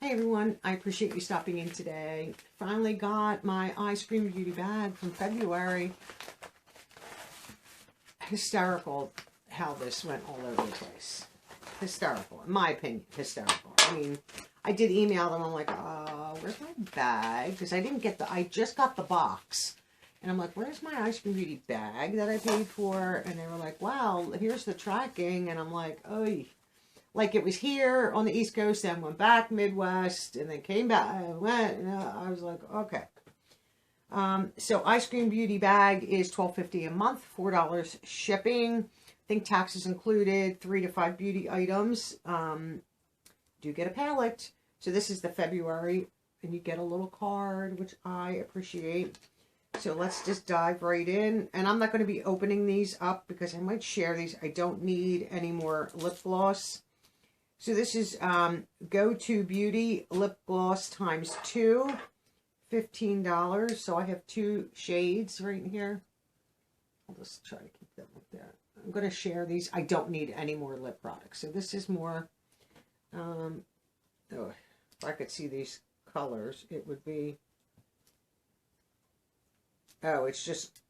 Hey everyone, I appreciate you stopping in today. Finally got my Eyescream Beauty Bag from February. Hysterical how this went all over the place. Hysterical, in my opinion, hysterical. I mean, I did email them, I'm like, where's my bag? Because I just got the box. And I'm like, where's my Eyescream Beauty Bag that I paid for? And they were like, wow, here's the tracking. And I'm like, oh, like it was here on the East Coast, then went back Midwest, and then came back. I was like, okay. So Eyescream Beauty Bag is $12.50 a month, $4 shipping. I think taxes included, 3 to 5 beauty items. Do get a palette. So this is the February, and you get a little card, which I appreciate. So let's just dive right in. And I'm not going to be opening these up because I might share these. I don't need any more lip gloss. So this is Go To Beauty Lip Gloss times 2, $15. So I have 2 shades right here. I'll just try to keep them like that. I'm going to share these. I don't need any more lip products. So this is more, if I could see these colors, it would be, oh, it's just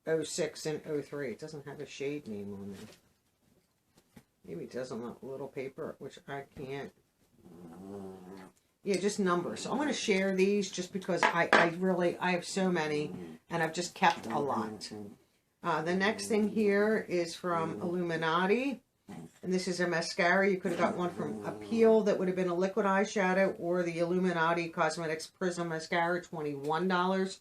06 and 03. It doesn't have a shade name on there. Maybe it does on that little paper, which I can't. Yeah, just numbers. So I'm going to share these just because I have so many, and I've just kept a lot. The next thing here is from Illuminati, and this is a mascara. You could have got one from Appeal that would have been a liquid eyeshadow, or the Illuminati Cosmetics Prism Mascara, $21.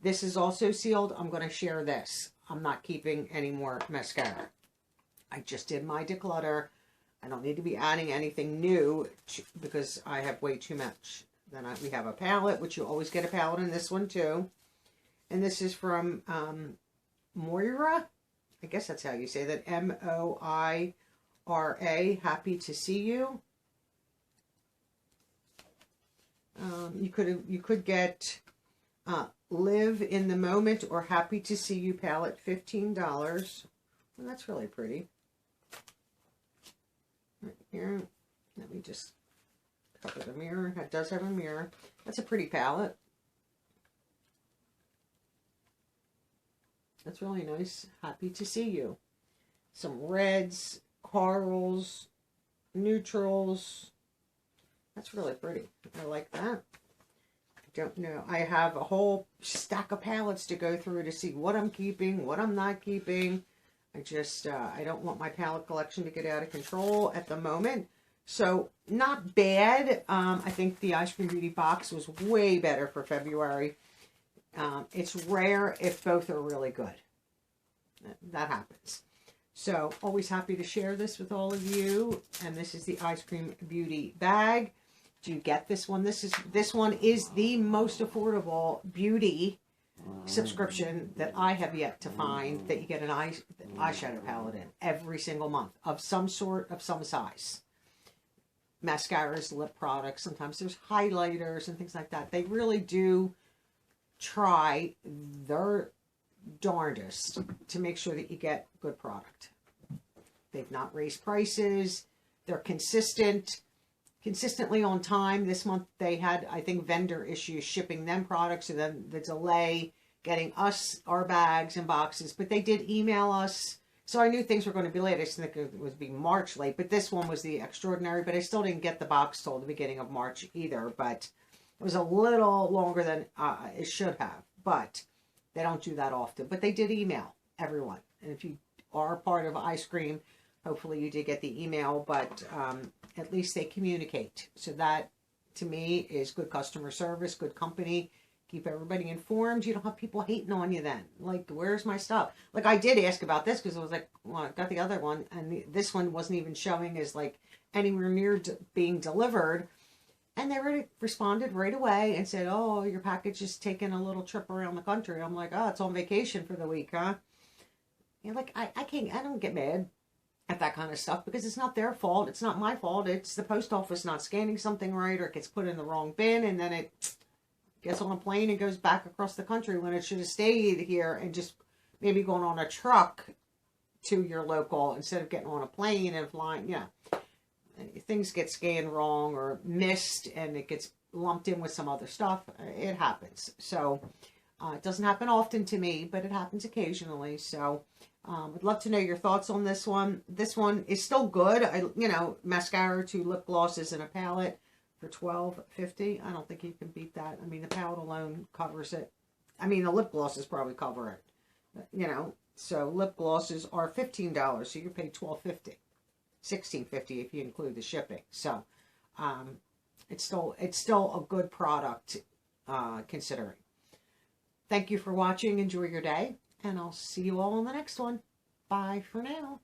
This is also sealed. I'm going to share this. I'm not keeping any more mascara. I just did my declutter. I don't need to be adding anything new because I have way too much. Then we have a palette, which you always get a palette in this one too. And this is from Moira. I guess that's how you say that. Moira. Happy to See You. You could get Live in the Moment or Happy to See You palette, $15. Well, that's really pretty. Right here, let me just cover the mirror. It does have a mirror. That's a pretty palette. That's really nice. Happy to See You. Some reds, corals, neutrals. That's really pretty. I like that. I don't know. I have a whole stack of palettes to go through to see what I'm keeping, what I'm not keeping. I don't want my palette collection to get out of control at the moment. So, not bad. I think the Eyescream Beauty box was way better for February. It's rare if both are really good. That happens. So, always happy to share this with all of you. And this is the Eyescream Beauty Bag. Do you get this one? This one is the most affordable beauty subscription that I have yet to find, that you get an eyeshadow palette in every single month of some sort, of some size. Mascaras, lip products, sometimes there's highlighters and things like that. They really do try their darndest to make sure that you get good product. They've not raised prices. They're consistently on time. This month they had, I think, vendor issues shipping them products, and then the delay getting us our bags and boxes. But they did email us, so I knew things were going to be late. I just think it would be March late, but this one was the extraordinary. But I still didn't get the box till the beginning of March either, but it was a little longer than it should have. But they don't do that often. But they did email everyone, and if you are part of Eyescream, hopefully you did get the email, but at least they communicate. So that, to me, is good customer service, good company. Keep everybody informed. You don't have people hating on you then. Like, where's my stuff? Like, I did ask about this because I was like, well, I got the other one, and this one wasn't even showing as, like, anywhere near being delivered. And they responded right away and said, oh, your package is taking a little trip around the country. I'm like, oh, it's on vacation for the week, huh? You're like, I don't get mad at that kind of stuff because it's not their fault. It's not my fault. It's the post office not scanning something right, or it gets put in the wrong bin, and then it gets on a plane and goes back across the country when it should have stayed here and just maybe going on a truck to your local instead of getting on a plane and flying. Yeah. things get scanned wrong or missed and it gets lumped in with some other stuff. It happens. So it doesn't happen often to me, but it happens occasionally. So I'd love to know your thoughts on this one. This one is still good. Mascara, 2 lip glosses, and a palette for $12.50. I don't think you can beat that. I mean, the palette alone covers it. I mean, the lip glosses probably cover it. So lip glosses are $15, so you pay $12.50. $16.50 if you include the shipping. So it's still a good product considering. Thank you for watching. Enjoy your day, and I'll see you all on the next one. Bye for now.